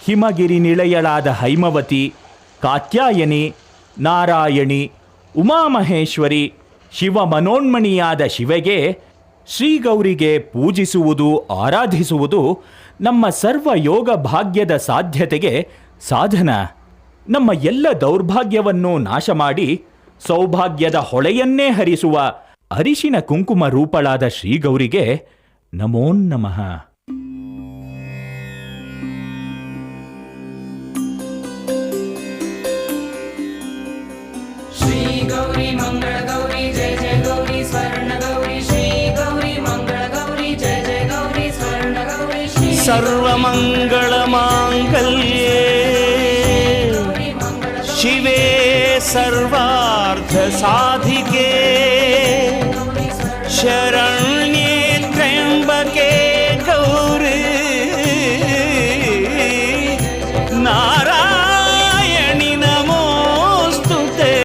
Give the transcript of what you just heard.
ಹಿಮಗಿರಿ ನಿಳಯಳಾದ ಹೈಮವತಿ, ಕಾತ್ಯಾಯನಿ, ನಾರಾಯಣಿ, ಉಮಾಮಹೇಶ್ವರಿ, ಶಿವ ಮನೋನ್ಮಣಿಯಾದ ಶಿವೆಗೆ ಶ್ರೀಗೌರಿಗೆ ಪೂಜಿಸುವುದು, ಆರಾಧಿಸುವುದು ನಮ್ಮ ಸರ್ವ ಯೋಗ ಭಾಗ್ಯದ ಸಾಧ್ಯತೆಗೆ ಸಾಧನ. ನಮ್ಮ ಎಲ್ಲ ದೌರ್ಭಾಗ್ಯವನ್ನು ನಾಶ ಮಾಡಿ ಸೌಭಾಗ್ಯದ ಹೊಳೆಯನ್ನೇ ಹರಿಸುವ ಅರಿಶಿನ ಕುಂಕುಮ ರೂಪಳಾದ ಶ್ರೀಗೌರಿಗೆ ನಮೋ ನಮಃ. ಶ್ರೀ ಗೌರಿ ಮಂಗಳ ಗೌರಿ ಜಯ ಜಯ ಗೌರಿ ಸ್ವರ್ಣ ಗೌರಿ. ಶ್ರೀ ಗೌರಿ ಮಂಗಳ ಗೌರಿ ಜಯ ಜಯ ಗೌರಿ ಸ್ವರ್ಣ ಗೌರಿ. ಸರ್ವಮಂಗಳ ಮಾಂಗಲ್ಯೇ ಶಿವೆ ಸರ್ವಾರ್ಥ ಸಾಧಿಕೆ ಶರಣ